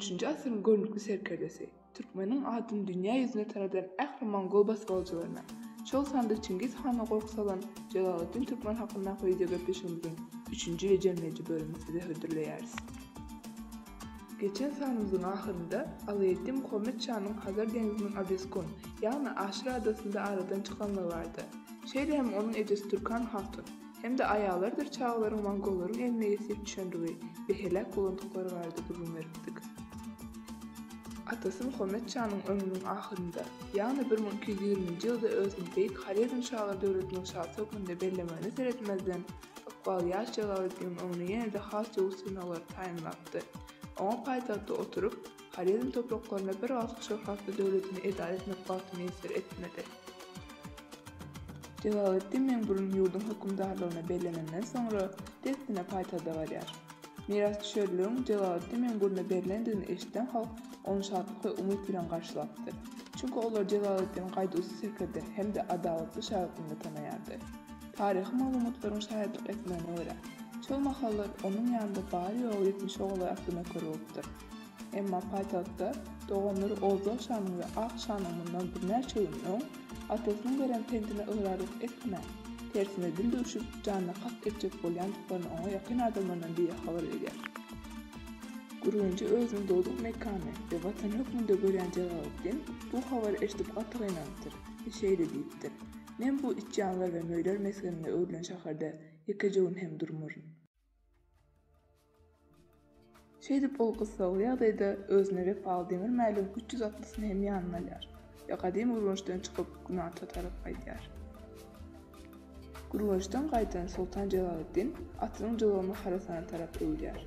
13-nji asyryň görnükli serkerdesi, Türkmeniň adyn dünýä ýüzüne tanadan ähli Mongol basbalçylaryna, şol sanda Çingiz Hana gorky salan Jalalyddin Türkmen hakynda video gepleşigimiziň 3-nji we jemleýäji bölüminde hödürleýäris. Geçen sanymyzyň ahyrynda Alaýeddin Muhammed Şanyň Hazar dengiziniň Abeskun, ýagny Aşyr adasynda aradan çykanlygy bardy. Şeýle hem onuň ejesi Türkan Hatun, hem de aýalardyr çağlaryň Mongollaryň eline ýetip düşendigi we helak bolandyklary bardy bildirdik. Atasy Muhammed Şanyň ömrüniň ahyrynda, ýagny 1220-nji ýylda özüni Beyk Harizm Şahy döwletiniň şahsy hökmünde bellemegini seretmezden, Iqbal ýaş Jalalyddin onuň ýene-de has ýowusynalar taýinlapdy. Oňa paýtagtda oturup, Harizm topraklaryna bir wagt şöhratly döwletini eda etmek batmy esir etmedi. Jalalyddin Memburun ýurdun hökümdarlygyna bellenenden soňra destine paýtagda barýar. Miras düşerligiň Jalalyddin Memburuna berilendигini eşiten halk onu şadlyk we umyt bilen garşylapdy. Çünki olar Jalalyddin gaýdusy serkerde hem de adalatly şahitliginde tanaýardy. Taryhy maglumatlaryň şahitlik etmegine görä, şol mahallar onuň ýanynda bary ýoly 70 oğlay aklına körüpdir. Emma paýtagtda doganlary Ozal Şanyň we Ak Şanyň bundan birnäçe ýyl öň atasynyň beren tentine ıgraryk etme, tersine dil düşüp janyna hak etjek bolýandyklaryny oňa ýakyn adamlardan biri habar berýär. Gurunji özüniň dowduk mekany we watan hökmünde görýän Jalalyddin bu habary eşitip gatyk ynandyr. Şeýle diýipdir: "Men bu iç janlar we möýler meslenine öwrülen şaharda ýekejegin hem durmuryn." Şeýdip ol gysgaly ýagdaýda özüne wefaly demir mälim 360-syny hem ýanyna alýar. Ya gadim Gurunjdan çykyp Günarta tarap gaýdýar. Gurunjdan gaýdan Sultan Jalalyddin atynyň jylygyny Harasana tarap öwrýär.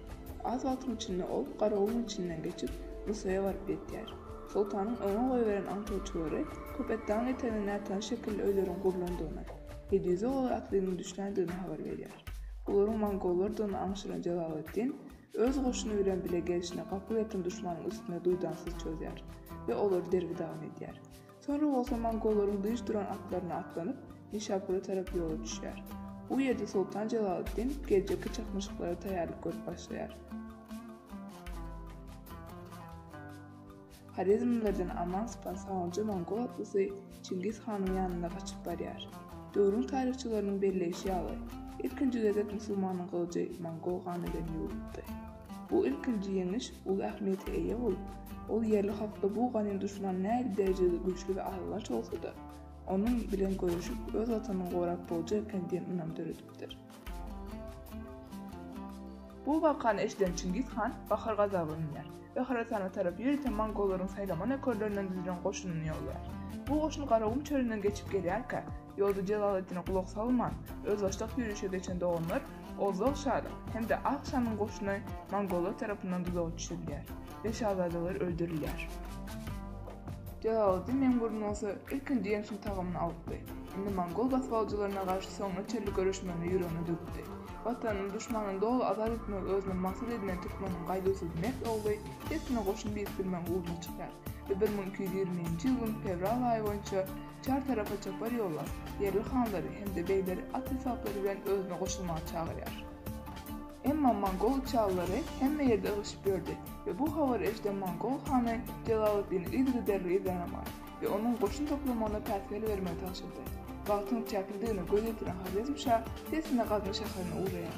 Az wagtyň içinde ol Garaowlyň içinden geçip Nusaýa baryp ýetýär. Sultanyň öňe goýberen antoçulary köpetden etene nätan şekilde öýlerin gurlandygyny, 700 oğlay atlynyň düşlendigini habar berýär. Olaryň Mongollardan aňşyran Jalalyddin öz goşuny bilen bile gelişine gapuw eten düşmanyň üstüne duýdansız çözýär we olar derbi dawam edýär. Sonra bolsa Mongollaryň dyş duran atlaryna atlanyp Nişapura tarap ýola düşýär. Bu ýerde Sultan Jalalyddin geljekki çakmaşyklara taýýarlyk görüp başlaýar. Harizmlerden aman sıpan sağıncı Mongol atlısı Çingiz Han'ın yanına kaçıp barýar. Döwrüň taryhçylarynyň belleşi ýaly ilkinji gezek musulmanyň kılıcı Mongol hanydan ýurupdy. Bu ilkinji ýeňiş ul ähmiýete eýe bolup, ol yerli halkda bu ganyň düşman näde derejede güçlü we aralaç bolsa-da, onuň bilen görüşüp öz watanyň gorap boljak ekeninden ynam döredipdir. Bu wakany eşiden Çingiz Han bahar gazabyny ýer we Harasana tarap ýöreten Mongollaryň saýlaman ökörlerinden düzülen goşunyny ýollar. Bu goşun Garaowlyň çölünden geçip gelýärkä, ýolda Jalalyddine kulak salman, öz başlak ýürüşe geçen doganlar Ozal Şany hem de Ak Şanyň goşuny Mongollar tarapyndan duzağa düşürilýär we şahzadalar öldürilýär. Jalalyddin Memburun olsa ilkinji ýeňişin tagamyny alypdy. Indi Mongol basbalçylaryna garşy soňra çelli görüşmeni ýüregine dökdi. Watanyň düşmanyny dol azat etmek özüne maksat edilen Türkmeniň gaýdusy Mehmet oğlay hepsine goşun birikdirmek uğruna çykar ve 1220-nji ýylyň fevral aýy boýunça çar tarafa çapar ýollar, yerli hanlary hem de beýleri at hesaplary bilen özüne goşulmagy çagyrýar. Emma Mongol çağlary hemme ýerde ýygyşyp berdi we bu habar eşiden Mongol hany Jalalyddin ilgi derli izlenemar ve onuň goşun toplamagyna täsir bermegi taşydy. Wagtyň çäkildigini göz etiren Harizm Şah tesine Gazny şaharyna uğraýar.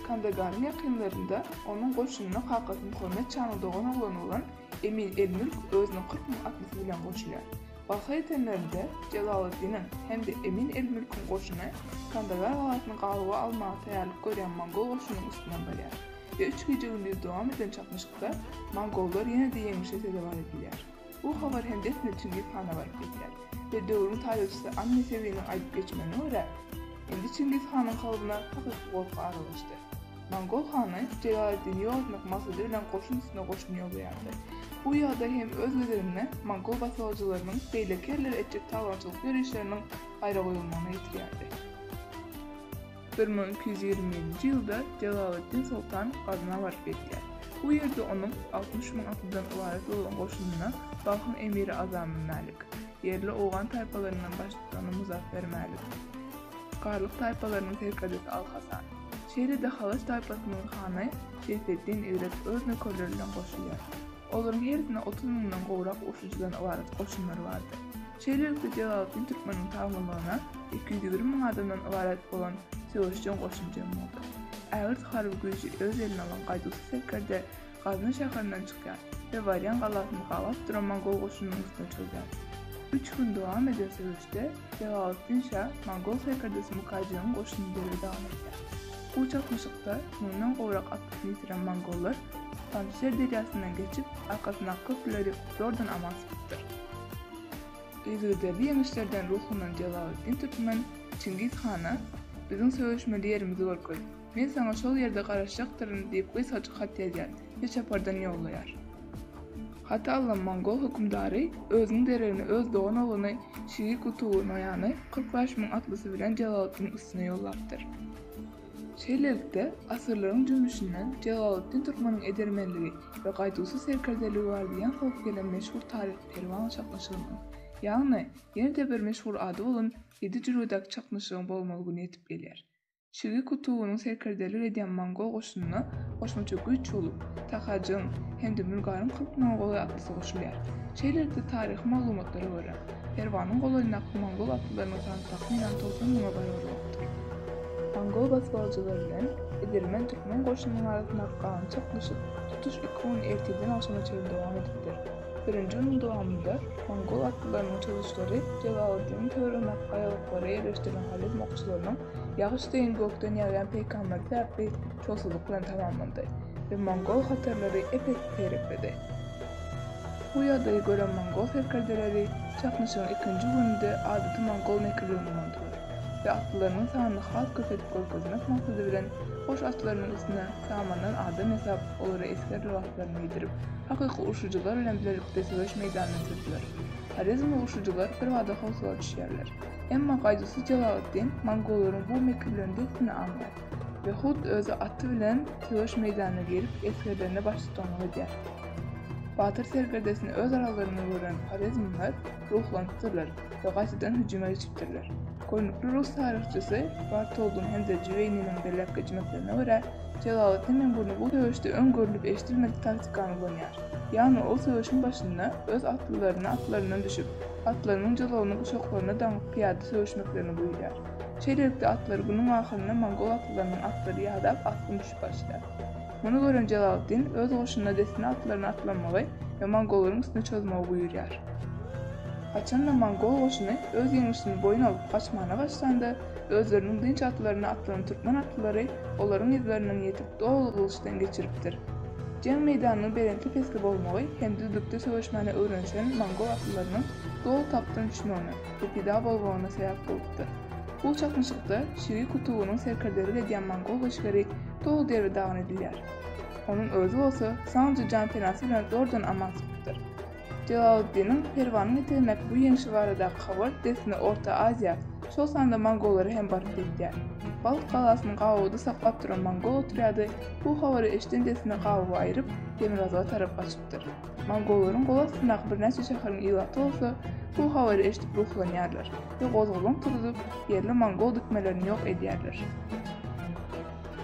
Kandagaryn ýakynlarynda onuň goşunyna Kakasy Muhammed Şanyň dogan oglan bolan Emin Elmülk özüniň 40 000 atlysı bilen goşulýar. Bahar etenlerinde Jalalyddinin hem de Emin Elmülk'ün goşuny Kandagar wagtyny galyba almagy taýýarlyk görýän Mongol goşunyň üstünden barýar ve 3 gece gündüz dowam eden çakmaşykda Mongollar ýene-de ýeňişe sebäp edilýär. Bu habar hem de Çingiz Han'a baryp ýetýär ve döwrüň taýyçysy Anne Sewiňiň aýdyp geçmegine görä, endi Çingiz Han'yň kalybyna hakyky gorky aralaşdy. Mongol hany Jalalyddin ýolmak maksady bilen goşun üstüne goşun ýollardy. Bu ýagdaý hem öz gözlerine Mongol basbalçylarynyň beýlekerler etjek talançylyk ýörüşleriniň gaýra goýulmagyna ýetirýärdi. 1220-nji ýylda Jalalyddin Sultan Gazyna baryp ýetýär. Bu ýerde onuň 60 000 atlydan ibaret bolan goşunyna Balkhan emiri Azamy Mälik, yerli oğan taypalarynyň başlykany Muzaffer Mälik, Garlyk taypalarynyň serkerdesi Al Hasan, Şeýle-de Halaç taýpasynyň hany Seyfetdin öýrep öz nökerleri bilen goşulýar. Olaryň hersine 30 000dan gowrak uşujudan ibaret goşunlar bardy. Şeýlelikde Jalalyddin Türkmeniň taýgamlygyna 220 000 adamdan ibaret bolan söwüşçen goşun jem boldy. Ägir harby güýji öz eline alan gaýdusy Serkerde Gazna şäherinden çykýar we Varyan galasyny gawap duran Mongol goşunynyň üstüne çökýär. 3 gün dowam eden söwüşde Jalalyddin Şah Mongol Serkerdesi Mukaýjyň goşuny berip dowam etdi. Bu çatmışykda mundan gowrak atlyny ýitiren Mongollar Panjşer derýasyndan geçip arkasyna köpleri zordan amasypdyr. Ýüzüde ýeňişlerden ruhunan Jalalyddin Türkmen Çingiz Hana "Biziň söwüşmeli ýerimizi görkeň. Men sana şol ýerde garaşjakdyryn" diýip gysgaça hat ýazýar we çapardan ýollaýar. Hata alan Mongol hökümdary özüniň deregini öz doğan oğluny Şigi Kutuw noýany 45 000 atlysy bilen Jalalyddin üstüne ýollapdyr. Şeýlelikde asyrlaryň jümmüşinden Jalalyddin Türkmeniň edermenligi we gaýdusy serkerdeligi bardygan halk bilen meşhur taryh perwan çaknaşygynyň, ýagny ýene-de bir meşhur ady bolan 7 jürodak çaknaşygyň bolmalygyny ýetip gelýär. Şigi Kutuwynyň serkerdelik edýän Mongol goşunyna goşmaça güýç bolup, Takajyň hem-de Mülgarym 40 000 goly atlysi goşulýar. Şeýlelikde taryh maglumatlara görä, Perwanyň golaýyndaky Mongol atlylarynyň sany tahminan 90 000 barabar. Mongol basbalçylary bilen edermen Türkmen goşunynyň arasynda galan çaknaşyk tutuş 2 gün erteden akşama çeýin dowam edipdir. Birinji günüň dowamında Mongol atlylarynyň çalyşlary Jalalyddin töweremek aýalyklary ýerleşdirilen halet mokçularynyň ýagyş deýin gökden ýağýan peýgamber täpli çosuluk bilen tamamlandy we Mongol hatarlary epek terepdi. Bu ýagdaýy gören Mongol serkerdeleri çaknaşygyň 2-nji gününde adaty Mongol nekirligini ulandylar we atlylarynyň sanyny has köpetip görkezmek maksady bilen goş atlylarynyň üstüne samandan adam hesap olary esker lewatlaryny ýedirip hakyky urşujular bilen birlikde söwüş meýdanyna çykdylar. Harizm urşujular bir wada howsala düşýärler. Emma gaýdusy Jalalyddin Mongollaryň bu mekirlerini desine anlar we hud özü aty bilen söwüş meýdanyna gelip eskerlerine baş tutmagy edýär. Batyr serkerdesini öz aralaryna gören Harizmler ruhlandylar we gaýtadan hüjüme geçipdirler. Koynuklu Rus tarihçisi Bartoldun Henze Cüveyni'nin belirlep geçmeklerine göre Jalalyddin bunu bu dövüşte öngörülüp eşitilmedik taktikany ulanýar. Yani o söwüşün başynda öz atlarından düşüp atlarynyň jalawyny uşaklaryna daňyp piýada söwüşmeklerini buýurýar. Şeýlelikde atlar günüň ahyryna Mongol atlarynyň atlary ýadap atdan düşüp başlar. Muny gören Jalalyddin öz goşunyna desine atlaryny atlanmagy we Mongollaryň üstüne çözmegi buýurýar. Haçanda Mongol goşuny öz ýeňişini boyun alyp gaçmana başlandy, özleriniň dinç atlaryny atlanan Türkmen atlary olaryň izlerinden ýetip dowul kılıçdan geçiripdir. Jeng meýdanynyň berentli pesli bolmagy hem düzlükde söwüşmäni öwrenşen Mongol atlarynyň dowul tapdan düşmegi we pida bolmagyna sebäp bolupdy. Bu çaknaşykda Şigi Kutuwynyň serkerdelik edýän Mongol goşgary dowul derre dagyn edilýär. Onuň özü bolsa saňjy jan penasy bilen zordan amasypdyr. Jalalyddinin Perwanyň ýetirmek bu ýeňişi barada habar desine Orta Aziýa, şol sanda Mongollary hem barıp etdiler. Balyk galasynyň gawawydy saklap duran Mongol otrýady bu habary eşden desine gawawy aýryp Demirazga tarap gaçypdyr. Mongollaryň gol astyndaky bir näçe şäheriň ýylaty bolsa, bu habary eşdip ruhlanýarlar we gozgulan turup ýerli Mongol dükmelerini ýok edýärler.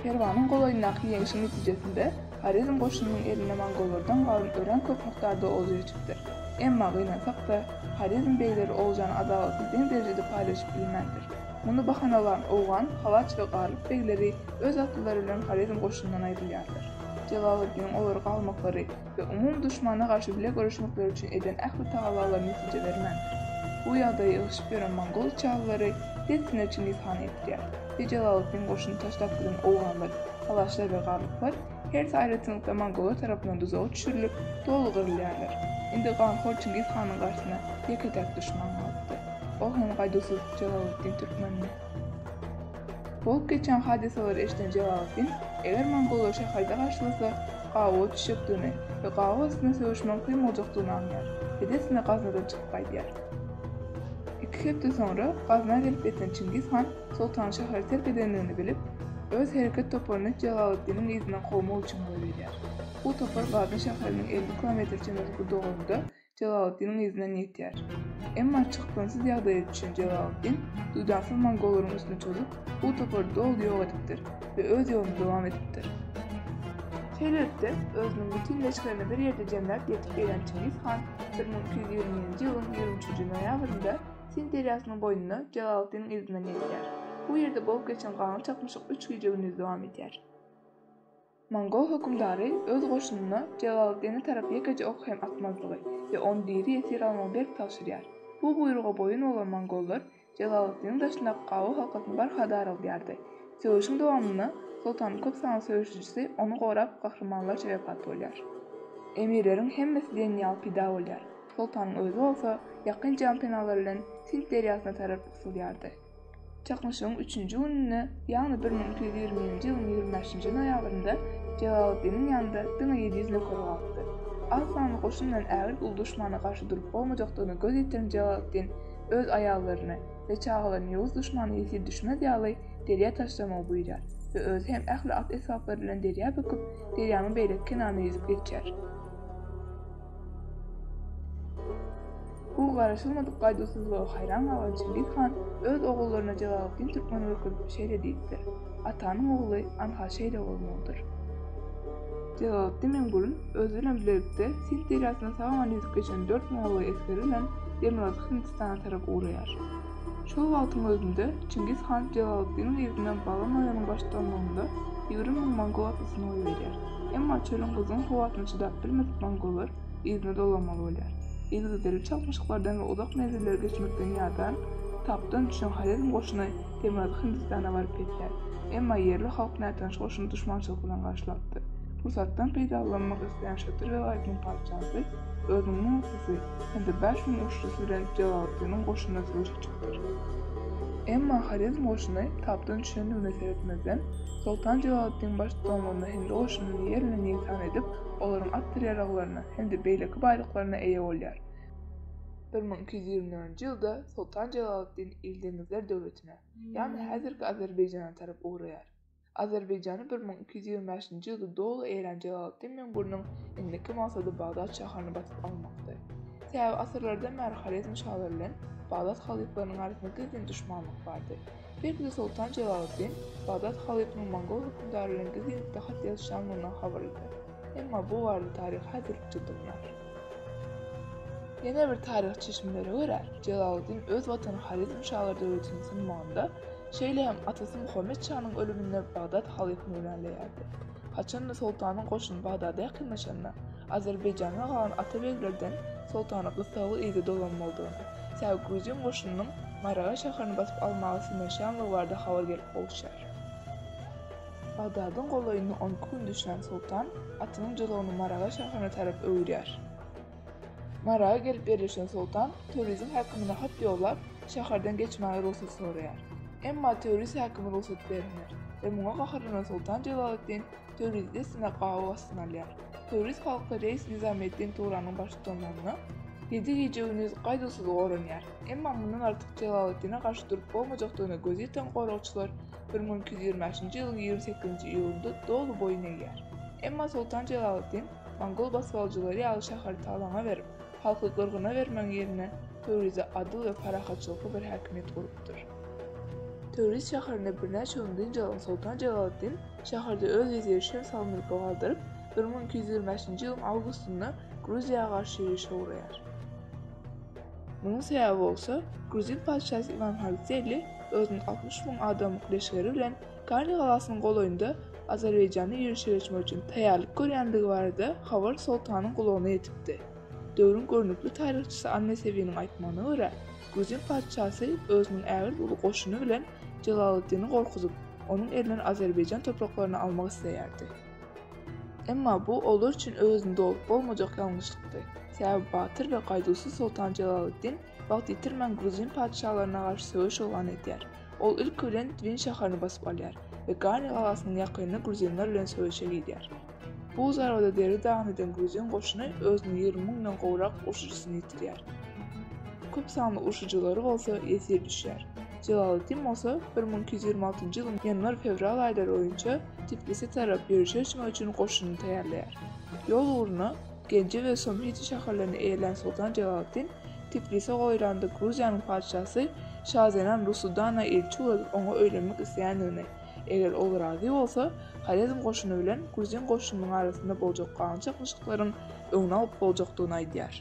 Perwanyň golaýyndaky ýeňişiň netijesinde Harizm goşunynyň eline Mongollardan galan ören köp miktarda oz ýetipdir. Emma gynansak da Harizm beýleri oljan adawaty den derejede paýlaşyp bilmendir. Muny bahanalan Owgan, Halaç we Galyp beýleri öz atlylary bilen Harizm goşunyndan aýrylýarlar. Jalalyddin olary galmaklary we umum düşmana garşy bile görüşmekleri üçin eden ähli tagalalar netije bermendir. Bu ýagdaýy ýygyşyp gören Mongol çallary desine Çingiz Han etdiler. Jalalyddin goşuny taşlap giden Owganlar, Halaçlar we Galyplar her aýratynlykda Mongollar tarapyndan duzağa düşürilip dowul gyrylýarlar. Indi Ganhor Çingiz Hanyň garşyna ýeketek düşman bolupdy. O hem gaýdusy Jalalyddin Türkmenine. Bolup geçen hadiselere eşiten Jalalyddin, eger Mongollar şäherde garşylasa, gawa düşüpdigini we gawa üstüne söwüşmek kyn boljakdygyny anlar. Edesine Gaznadan çykyp gaýdýar. 2 hepde sonra Gazna gelip eten Çingiz Han Sultan şäheri terk edenligini bilip, öz hereket toparyny Jalalyddiniň izinden gowmak üçin bölýär. Bu topar Gazna şäheriniň 50 kilometr çemberlikde dogurunda Jalalyddiniň izinden ýetýär. Emma çıkgınsız ýagdaýa düşen Jalalyddin duýdansy Mongollaryň üstüne çöküp bu topary dol ýok edipdir we öz ýoluny dowam edipdir. Şeýlelikde özüniň bütün leşkerini bir ýerde jemläp ýetip gelen Çingiz Han 1220-nji ýylyň 23-nji noýabrynda Sint deriýasynyň boýundan Jalalyddiniň izinden ýetýär. Bu ýerde bolup geçen gaňy çakmyşyk 3 gije gündüz dowam edýär. Mongol hökümdary öz goşunyna Jalalyddini tarap ýekeje ok hem atmazlygy we onu diri esir almagy berip tapşyrýar. Bu buýruga boyun bolan Mongollar Jalalyddiniň daşynda gawy halkasyny barhadar alýardy. Söwüşiň dowamyna Sultanyň köp sanly söwüşçisi onu gorap gahrmanlar şerepat bolýar. Emirleriň hemmesi diýen ýaly pida bolýar. Sultanyň özü bolsa ýakyn jampenalar bilen Sint deriýasyna tarap gysylýardy. Çakmyşygyň 3-nji gününe, ýagny 1220-nji ýylyň 25-nji noýabrynda Jalalyddiniň ýanynda 1700 nöker galdy. Az sanly goşun bilen ägir ul duşmana garşy durup bolmajakdygyny göz ýetiren Jalalyddin öz aýallaryny we çağalaryny ýowuz duşmany ýesir düşmez ýaly deriýa taşlamagy buýrar we öz hem ähli at esaplary bilen deriýa böküp deriýanyň beýlek kenaryna ýüzüp geçer. Bu garaşylmadyk gaýdusuzlyga haýran galan Çingiz Han öz ogullaryna Jalalyddin türkmen öküp şeýle diýipdir. Atanyň ogly Anha şeýle bolmalydyr. Jalalyddin Mengulun özü bilen birlikde Sint deriýasyna sagan ýüzüp geçen 4 Moğol eskeri bilen Demirbaty Hindistana tarap uğraýar. Şol wagtyň özünde Çingiz Han Jalalyddiniň ýerdinden Balamaýanyň başlanmagynda 20 000 Mongol atlysyny oý berýär. Emma çölüň gyzyň howatyny çydap bilmedip Mongollar ýerine dolamaly bolýar. Ýygyzdyryp çakmyşyklardan we uzak menzilleri geçmekden ýadan tapdan düşen Halezm goşuny Demirbaty Hindistana baryp ýetýär. Emma ýerli halk nätan goşuny duşmançylyk bilen garşylapdy. Fursatdan peýdalanmak isleýän Şötür we Gaýdyň padşasy özüniň mümkünsy hem-de 5000 uşçusy bilen Jalalyddiniň goşunyna söwüşe çykdyr. Emma Halezm goşuny tapdan düşendigine seretmezden Sultan Jalalyddin başlanmagyna hem-de goşunyny ýerine ýetan edip olaryň at ýaraglaryna hem-de beýleki baýlyklaryna eýe bolýar. 1224-nji ýylda Sultan Jalalyddin İldengizler döwletine, ýani häzirki Azerbeýjana tarap uğraýar. Azerbeýjany 1225-nji ýylda dolu eýlen Jalalyddin Mengulnyň indiki maksady Bagdad şäherini basyp almakdy. Sebäbi asyrlardan bäri Halezm şahlary bilen Bagdad halyklarynyň arasynda gizlin düşmanlyk bardy. Belki Sultan Jalalyddin Bagdad halykynyň Mongol hökümdary bilen gizlinlikde hat ýazýanlygyna habarlydy. Emma bu barada tarih häzirlikçe durýar. Ýene bir tarih çeşmelere görä Jalalyddin öz watany Halezm şahlary döwletini sunmagynda şeýle hem atasy Muhammed Şah'nyň ölüminde Bagdad halykyny öňelýärdi. Haçan da sultanyň goşuny Bagdada ýakynlaşanda Azerbeýjana galan atabeglerden sultana gysgaly ýygy dolanmalydygyny, sebäbi Gruzin goşunynyň Maraga şäherini basyp almagy sünmeşýänligi barada habar gelip bolşar. Bagdadyň golaýyny 12 gün düşen sultan atynyň jylygyny Maraga şäherine tarap öwürýär. Maraga gelip ýerleşen sultan turizm häkimine hat ýollap şäherden geçmäge ruhsat soraýar. Emma turizm häkimi ruhsat berýär we muňa gaharyna Sultan Jalalyddin turizmde sine gawy basyn alýar. Turist halky reis Nizamiýetdin Turanyň başlanmagyna 7 gije gündüz gaýdusuz oranýar. Emma mundan artyk Jalalyddine garşy durup bolmajakdygyny göz ýeten goraçylar 1225-nji ýylyň 28-nji iýulynda dolu boyun eger. Emma Sultan Jalalyddin Mongol basbalçylary ýaly şäheri talaňa berip, halky gyrgyna bermek ýerine turizm adyl we parahatçylygy bir häkimet gurupdyr. Turist şäherine birnäçe gündän jalan Sultan Jalalyddin şäherde öz veziri Şemsalmyrgy galdyryp 1225-nji ýylyň awgustynda Gruziýaga garşy ýerişe uğraýar. Bunun sebäbi bolsa Gruzin padşasy Ivan Halitseli özüniň 60 000 adamlyk leşkeri bilen Garni galasynyň golaýynda Azerbeýjany ýerişe geçmek üçin taýýarlyk görýändigi barada habar sultanyň gulagyna ýetipdi. Döwrüň görnükli taryhçysy Annesebiň aýtmagyna görä, Gruzin padşasy özüniň ägir ulu goşuny bilen Jalalyddini gorkuzup, onun elinden Azerbeýjan topraklaryny almak isleýärdi. Emma bu olur üçin özünde olup bolmajak ýalňyşlykdy. Sebäbi batyr we gaýdusy Sultan Jalalyddin wagt ýitirmän Gruzin padşalaryna garşy söwüş olan edýär. Ol ilk bilen Tvin şäherini basyp alýar we Garni galasynyň ýakynyna Gruzinler bilen söwüşe gidýär. Bu zarada deri dağını eden Gruzin goşuny özüniň 20 000-dan gowrak uşucusyny ýitirýär. Köp sanly uşuculary bolsa esir düşýär. Jalalyddin bolsa 1226-njy ýylyň ýanwar-fevral aýlary boýunça Tiflis'e tarap ýerişe geçmek üçin goşuny taýýarlaýar. Ýol uğruna Genje we Somheti şäherlerini eýelen Sultan Jalalyddin Tiflis'e goýrandy Gruziýanyň padşasy Şahzenan Rusudana elçi bolup oňa öýlenmek isleýändigine, eger ol razy bolsa, Xarezm goşuny bilen Gruzin goşunynyň arasynda boljak galan çakışyklaryň öňüne alyp boljakdygyny aýdýar.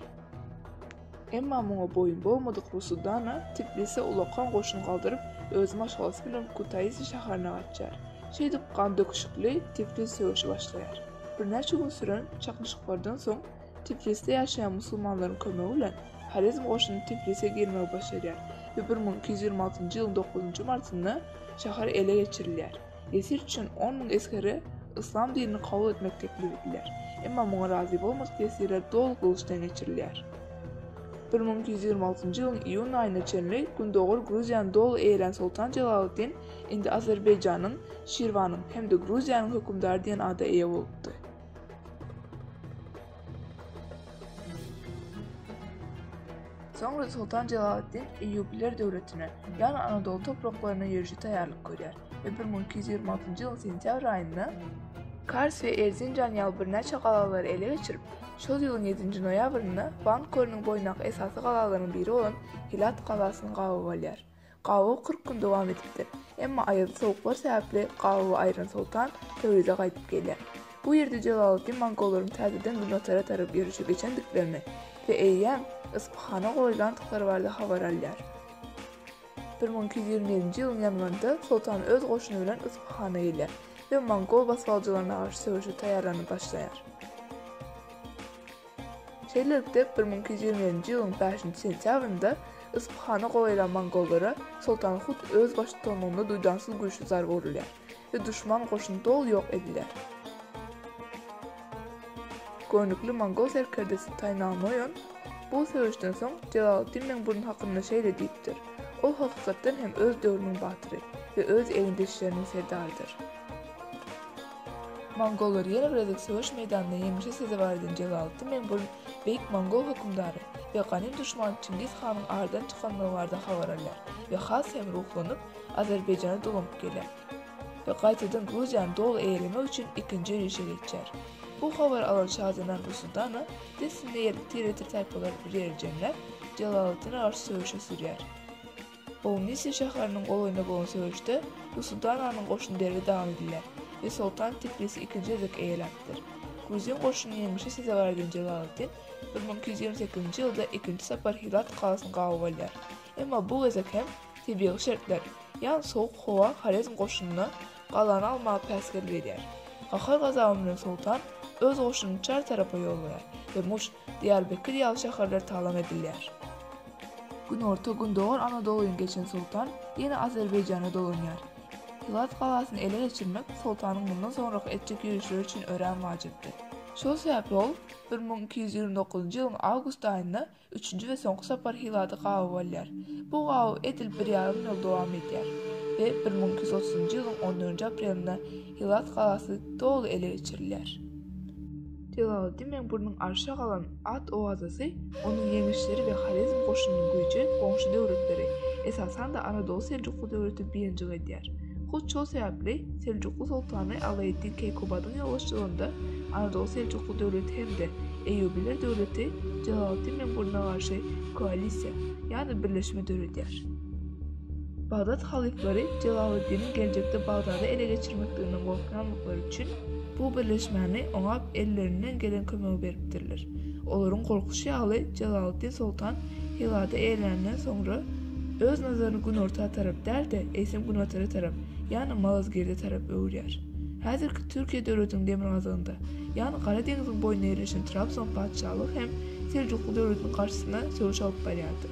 Emma muňa boýun bolmadyk Rusudana Tiflis'e ulaqan goşun galdyryp öz maşgalasy bilen Kutaisi şaharyna gaçjar. Şeýdip gan döküşikli Tiflis söwüşi başlaýar. Bir näçe gün süren çakışyklardan soň Tiflis'te ýaşaýan musulmanlaryň kömegi bilen Xarezm goşuny Tiflis'e girmegi başarýar we 1226-njy ýylyň 9-njy martynda şahar ele geçirilýär. Esir üçin 10.000 eskeri islam dinini kabul etmek teklip edilýär. Emma muňa razy bolmadyk esirler doly kılıçdan geçirilýär. 1226-njy ýylyň iýun aýyna çenli Gündoğur Gruziýany doly eýlen Sultan Jalaluddin indi Azerbeýjanyň, Şirwanyň hem de Gruziýanyň hökümdary diýen ada eýe bolupdy. Soňra Sultan Jalaluddin Eýubiler döwletine, ýani Anadolu topraklaryna ýerişe taýýarlyk görýär we 1226-njy ýylyň sentýabr aýynda Kars we Erzincan ýaly bir näçe galalary ele geçirip, şol ýylyň 7-nji noýabrynda Van Kölüniň boýundaky esasy galalaryň biri bolan Hilat galasyny gabaw alýar. Gabaw 40 gün dowam edipdir. Emma aýyl sowuklar sebäpli gabawy aýran sultan Töwrize gaýtyp gelýär. Bu ýerde Jalaluddin Mongollaryň täzeden Gunatara tarap ýerişe geçendiklerini we eýýän Isfahana goýulandyklary barada habar alýar. 1227-nji ýylyň ýanwarynda sultan öz goşuny bilen Isfahana gelýär ve Mongol basbalcılarına karşı söwüşe taýýarlanyp başlaýar. Şeýlelikde 1227-nji ýylyň 5-nji sentýabrynda Isfahana goýulan Mongollary Sultan Hut öz başçylygynda duýdansyz güýçli zarba urulýar we düşman goşuny doly ýok edilýär. Göwnükli Mongol serkerdesi Taýnalmoýon bu söwüşden soň Jalaluddin Mengburnun hakynda şeýle diýipdir. Ol hakykatdan hem öz döwrüniň batyry we öz elinde işleriniň serdarydyr. Mongollar ýene bir söwüş meýdanynda ýeňişe sezebar eden Jalaluddin Mengbur beýik Mongol hökümdary we ganym düşman Çingiz Hanyň ardan çykanlygy barada habar alýar we has hem ruhlanyp Azerbeýjana dolanyp gelýär we gaýtadan Gruziýany doly eýlemek üçin ikinji ýerişe geçýär. Bu habar alan Şahzenan Rusudana desinde ýerlik tiretir taýpalar bir ýerjemler Jalaluddin'e garşy söwüşe sürýär. Bolnisi şaharynyň goýunda bolan söwüşde Rusudananyň goşunlary dawam edilýär ve Sultan Tiflis'i ikinji ýerlik eýlepdir. Gruzin goşuny ýeňişe sezebar eden Jalaluddin 1228-nji ýylda ikinji sapar Hilat galasyny gabaw alýar. Emma bu gezek hem tebigy şertler, ýani sowuk howa Xarezm goşunyna galany almagy päsgel berýär. Gahar gazaby bilen sultan öz goşunyny çar tarapa ýollaýar we Muş, Diyarbekir ýaly şaharlar talam edilýär. Günorta Gündoğur Anadolu'yun geçen sultan ýene Azerbeýjana dolanýar. Hilat galasyny ele geçirmek sultanyň bundan sonraki etjek ýürüşleri üçin ören wajypdy. Şol sebäpli ol 1229-njy ýylyň awgust aýynda 3-nji we soňky sapar Hilaty gabaw alýar. Bu gabaw edil 1,5 ýyl dowam edýär ve 1230-njy ýylyň 14-nji aprelinde Hilat galasy doly ele geçirilýär. Jalaluddin Mengburnun arşa galan at owazasy, onuň ýeňişleri we Xarezm goşunynyň güýçi goňşy döwletleri, esasan da Anadolu Seljuklu döwleti birinjig edýär. Hut şol sebäpli Seljuklu sultany Alaeddin Keykubatyň ýolbaşçylygynda Anadolu Seljuklu döwleti hem-de Eýubiler döwleti Jalaluddin Mengburnuna garşy koalisiýa, ýani birleşme döwredýär. Bagdad haliflary Jalaluddinin geljekde Bagdady ele geçirmekdiginden gorkanlyklary üçin bu birleşmeni oňa ellerinden gelen kömegi beripdirler. Olaryň gorkuşy ýaly Jalaluddin sultan Hilada eýlenden soňra öz nazaryny günorta tarap däldi, eýsem Gunatara tarap, ýani Malazgirde tarap öwrýär. Häzirki Türkiýe döwletiniň Demirgazynda, ýani Gara deňiziň boýuna ýerleşen Trabzon padşalygy hem Seljuklu döwletiniň garşysyna söwüş alyp barýardy.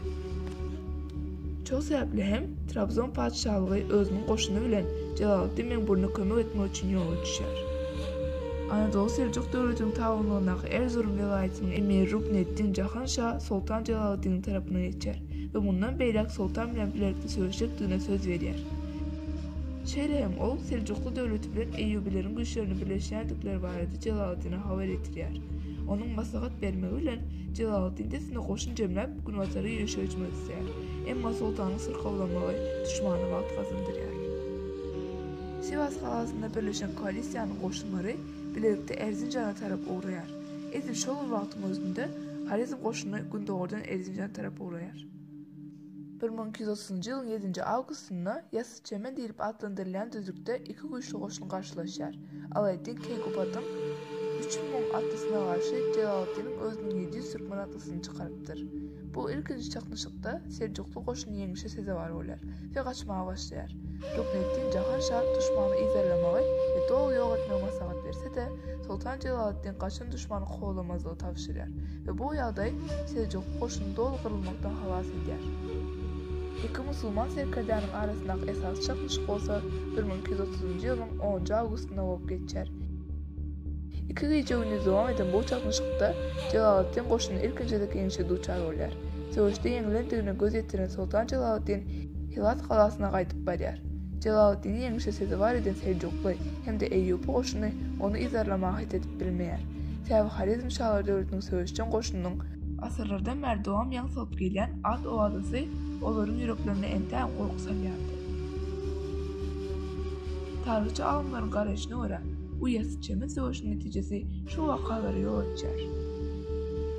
Şol sebäpli hem Trabzon padşalygy özüniň goşuny bilen Jalaluddin Mengburnuna kömek etmek üçin ýola düşýär. Anadolu Seljuk döwletiniň tabanyny Erzurum vilayatynyň emiri Rukneddin Jahan Şah Sultan Jalaluddin tarapyna geçer we mundan beýlek sultan bilen birlikde söwüşekdigine söz berýär. Şeýle hem ol Seljuklu döwleti bilen Eýubileriň güýçlerini birleşýändikleri barada Jalaluddin'e habar etdirýär. Onuň maslahat bermegi bilen Jalaluddin desine goşun jemläp Gunatara ýerişe geçmek isleýär. Emma sultanyň syrkawlamagy düşmany wagt gazandyrýar. Sivas galasynda birleşen koalisiýanyň goşunlary birlikde Erzinjana tarap uğraýar. Edil şol wagtyň özünde Harizm qoşunu Gündogordan Erzincan tarapy uğrayar. 1230-njy ýylyň 7-nji awgustunda Ýasyçeme diýilip adlandyrylýan düzlükde iki güýçli goşun garşylaşýar. Alaýdyň Keýkupatyň 3000 atlysyna garşy Jalalyddiniň özüniň 700 türkmen atlysyny çykarypdyr. Bu ilkinji çaknyşykda Seljuklu goşun ýeňişe sezebar bolar we gaçmaga başlaýar. Rukneddin Jahan Şah duşmany izarlamagy we dol ýok etmegi maslahat berse-de, Sultan Jalalyddin gaçan duşmany kowalamazlygy tapşyrýar we bu ýagdaý Seljuklu goşuny dol gyrylmakdan halas edýär. İki musulman serkerdanyň arasyndaky esas çaknyşyk bolsa 1230-njy ýylyň 10-njy awgustunda bolup geçýär. İki gece gündüz dowam eden bu çaknyşykda Jalalyddin goşuny ilkinjilik ýeňişe duçar bolýar. Söwüşde ýeňilendigine göz ýetiren Sultan Jalalyddin Hilat galasyna gaýtyp barýar. Jalalyddin ýeňişe sezebar eden Seljuklu hemde Eýýup goşuny onu izarlamagy edip bilmeýär. Täze Harizm şahlar döwletiniň söwüşçen goşunynyň asyrlardan beri dowam ýaňsylyp gelýän at owazysy olaryň ýüreklerine enten gorku salýardy. Tarihçi alymlaryň garaşyna görä, bu Ýasyçeme söwüşiniň netijesi şu wakalary ýol açýar.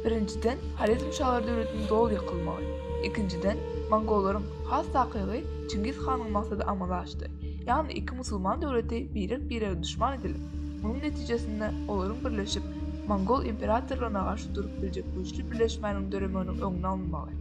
Birinciden, Harizm şahlar döwletiniň dol ýykylmagy. Ikinciden, Mongollaryň has takygy Çingiz Hanyň maksady amala aşdy. Ýani iki musulman döwleti biri düşman edilip, bunun netijesinde olaryň birleşip Mongol imperatorlaryna garşy durup biljek güýçli birleşmeniň döremeniniň öňüne alınmagy.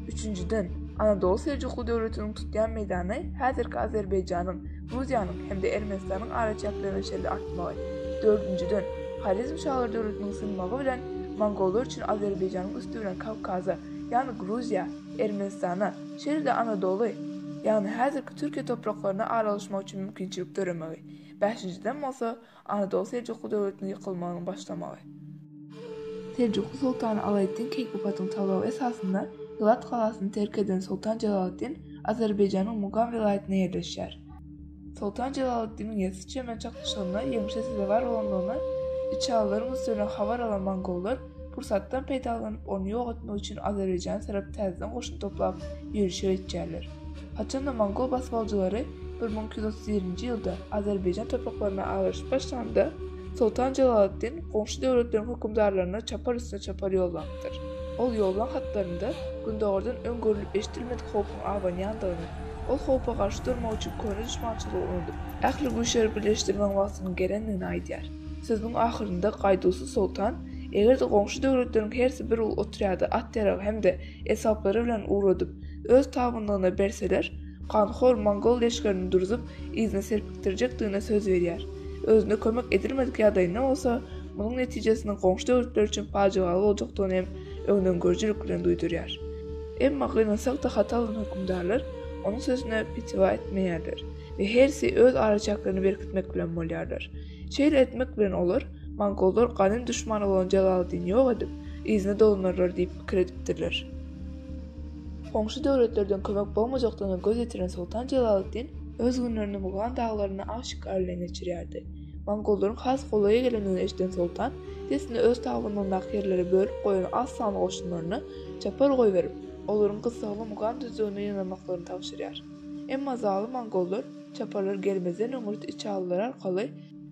Üçünciden, Anadolu Seljuklu döwletiniň tutýan meýdany häzirki Azerbaýjanyň, Gruziýanyň hemde Ermenistanyň araçaklaryna şerli artmagy. Dördünciden, Harizm şahlar döwletiniň sınmagy bilen Mongollar üçin Azerbaýjanyň üstünden Kavkaza, ýani Gruziýa, Ermenistana, şerli Anadolu, ýani häzirki Türkiýe topraklaryna aralaşmak üçin mümkinçilik göremegi. Beşinciden bolsa Anadolu Seljuklu döwletiniň ýykylmagyny başlamagy. Seljuklu sultany Alaýdyň Keýkupatyň talaby esasynda Hilat galasyny terk eden Sultan Jalalyddin Azerbaýjanyň Mugan vilayetine ýerleşýär. Sultan Jalalyddiniň Ýasyçeme çaknyşygyna ýeňişe sezebar bolanlygyny içalaryň üstüne habar alan Mongollar pursatdan peýdalanyp onu ýok etmek üçin Azerbaýjan tarap täzeden goşun toplap ýürüşe geçýärler. Haçanda Mongol basbalcylary 1231-nji ýylda Azerbaýjan topraklaryna agaryşyp başlanda Sultan Jalalyddin goňşy döwletleriň hökümdarlaryna çapar üstüne çapar ýollandyr. Ol ýollan hatlarynda Gündogordan öňgörülip eşdilmedik howpyň awany ýandygyny, ol howpa garşy durmak üçin köre düşmançylygy unutup, ähli güýçleri birleşdirmek wagtynyň gerenligini aýdýar. Sözüň ahyrynda gaýdusy sultan, egerde goňşy döwletleriň hersi bir ul otrýady at-terag hemde esaplary bilen uğradyp, öz tabynlygyna berseler, kanhor Mongol leşkerini duruzup izine serpiktirjekdigine söz berýär. Özüne kömek edilmedik ýagdaýynda bolsa, munyň netijesinde goňşy döwletler üçin pajigaly boljakdygyny hem öňden görjülük bilen duýdurýar. Emma gynansak da hatalan hökümdarlar onun sözüne pitiwa etmeýärler we hersi öz araçaklaryny berkitmek bilen bolýarlar. Şeýle etmek bilen olar, Mongollar ganym düşman bolan Jalalyddin ýok edip, izine dolanarlar diýip pikir edipdirler. Goňşy döwletlerden kömek bolmajakdygyna göz ýetiren Sultan Jalalyddin öz günlerini Mugan dağlaryna aşykar bilen geçirýärdi. Mongollaryň has golaýa gelenini eşiten sultan, desini öz tabynyndaky ýerlere bölüp goýan az sanly goşunlaryny çapar goýberip, olaryň gysgaly Mugan düzlüğüne ýanamaklaryny tapşyrýar. Emma zalim Mongollar çaparlar gelmezden öňürti içalylar arkaly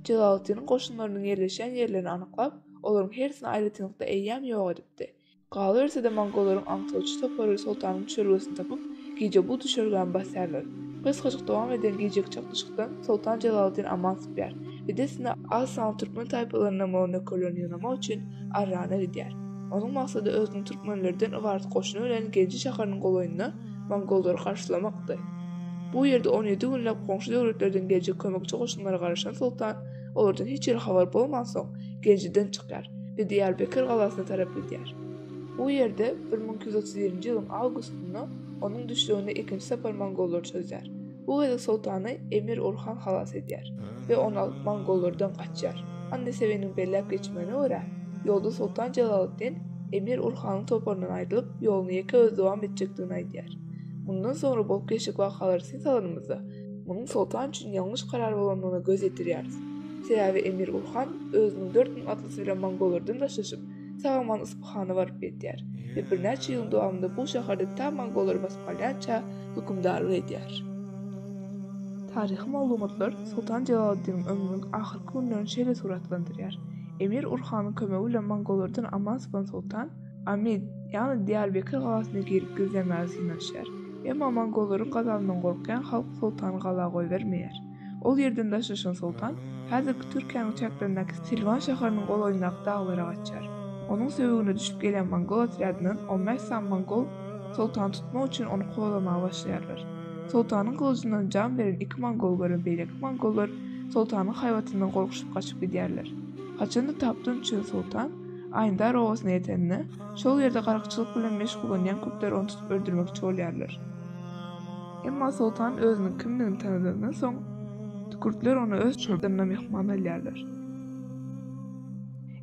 Jalalyddiniň goşunlarynyň ýerleşen ýerlerini anyklap, olaryň hersini aýrytynykda eýýäm ýok edipdi. Galy berse de Mongollaryň aňsylçy topary sultanyň düşürgesini tapyp, gije bu düşürgäni basarlar. Kysgaçyk dowam eden gijek çaknyşykdan Sultan Jalalyddin aman süpýär we desine az sanly türkmen taýpalaryna monokolony ýanamak üçin arrana edýär. Onuň maksady özüniň türkmenlerden ibaret goşuny bilen Genji şaharynyň golaýyny Mongollary garşylamakdy. Bu ýerde 17 günläp goňşy döwletlerden geljek kömekçi goşunlara garaşan sultan olardan hiç ýer habar bolman soň Genjiden çykýar we Diyarbekir galasyna tarap edýär. Bu ýerde 1231-nji ýylyň awgustunda onuň düşlüğüne ikinci separ Mongollar çözýär. Bu wede sultany Emir Orhan halas edýär we onu alyp Mongollardan gaçýar. Ande sebeniň belläp geçmegine görä, ýolda Sultan Jalalyddin Emir Orhanyň toparyndan aýrylyp ýoluny ýeke öz dowam etjekdigini aýdýar. Bundan sonra bolup geçik wakalary sinsalarymyzda munyň sultan üçin ýalňyş karar bolanlygyna göz ýetirýäris. Sebebi Emir Orhan özüniň 4000 atlysy bilen Mongollardan daşlaşyp Sagaman Isfahana baryp ýetýär we bir näçe ýyl dowamında bu şäherde tam Mongollar baskalýança hökümdarlyk edýär. Taryhy maglumatlar Sultan Jalalyddiniň ömrüniň ahyrky günlerini şeýle suratlandyrýar. Emir Urhan'ın kömegiyle Mongollardan aman sıpan sultan Amid ýani Diyarbekir galasyna girip gözlemäge synanşýar. Emma Mongollaryň gazabyndan gorkýan halk sultany gala goýbermeýär. Ol ýerden daşaşan sultan häzirki Türkiýanyň çäklerindäki Silvan şäherini golaýnak daglara gaçýar. Onuň söwegine düşüp gelen Mongol otryadyndan 15 san Mongol sultany tutmak üçin onu kovalamaga başlaýarlar. Sultanyň kılıjyndan can beren 2 Mongol gören beýleki Mongollar sultanyň haýwatyndan gorkuşyp gaçyp gidýärler. Haçanda tapdyn üçin sultan Aýndar owasyna ýetenine şol ýerde garaqçylyk bilen meşgul bolýan Kürtler onu tutup öldürmekçi bolýarlar. Emma sultan özüniň kimligini tanydygyndan soň Kürtler onu öz çöplerine mehman edýärler.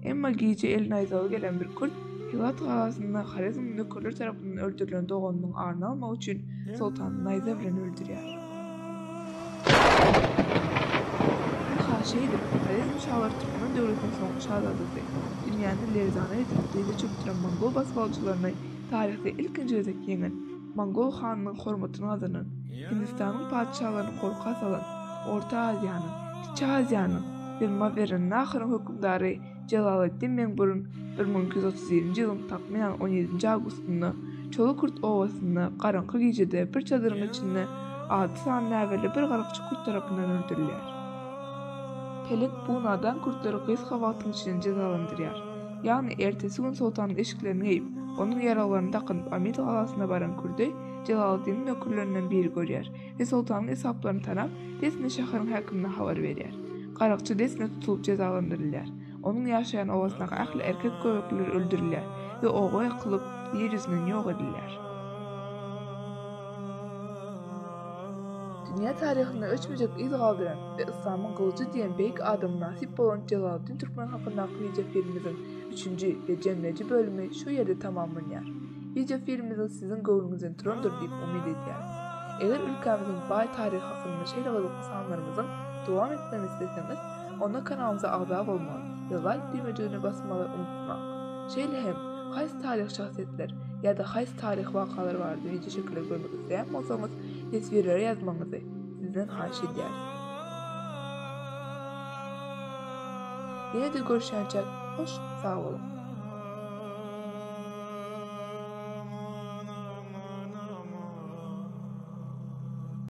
Emma giýje el naýzaly gelen bir Kürt Hilat galasynda Xarezm nökerler tarapyndan öldürilen doganynyň aryny almak üçin sultany naýza bilen öldürýär. Şeýdir, Xarezm şahlar Türkmen döwletiniň soňky şahzadysy. Dünýäni lerzana edip diýle çökdiren Mongol basbalçylaryny taryhda ilkinji gezek ýeňen, Mongol hanynyň hormatyny gazanan, Hindistanyň padşahlaryny gorka salan, Orta Aziýanyň, Kiçi Aziýanyň bir mawerin nahyryň hökümdary Jalalyddin Meňburun 1237-nji ýylyň takminan 17-nji awgustunda Çolukurt owasyny garaňky gijede bir çadyryň içinde 6 san näweli bir garaqçy Kürt tarapyndan öldürilýär. Pelek bu nadan Kürtleri gysga wagtyň içinde cezalandyrýar. Ýagny ertesi gün sultanyň eşiklerini geyip, onuň ýaralaryny takynıp Amid galasyna baran Kürdi Jalalyddin nökerlerinden biri görýär we sultanyň esaplaryny tanap, Desne şäheriniň häkimine habar berýär. Garaqçy Desne tutulup cezalandyrylýar. Onuň ýaşaýan owasyna ähli erkek köwekler öldürilýär we oga ýakylyp ýer ýüzünden ýok edilýär. Dünya tarihinde öçmeyecek iz galdyran ve İslam'ın kılıcı diyen beýik adam nasip bolan Jalalyddin Türkmen hakkındaky video filmimizin 3-nji ve jemleji bölümi şu ýerde tamamlanýar. Video filmimiz sizin göwrüňizden turandyr diýip umyt edýär. Eger ülkemizin baý tarih hakkında şeýle gyzykly sanlarymyzyň dowam etmesini isteseňiz, onda kanalymyza abone bolmaly we like düýmejigine basmaly unutmak. Şeýle hem haýsy tarih şahsiýetler ýa-da haýsy tarih wakalary bardy video şekilde görmek isleýän bolsaňyz tesvirlere yazmaňyzy sizden haýyş edýäris. Ýene-de görüşýänçe hoş, sag bolun.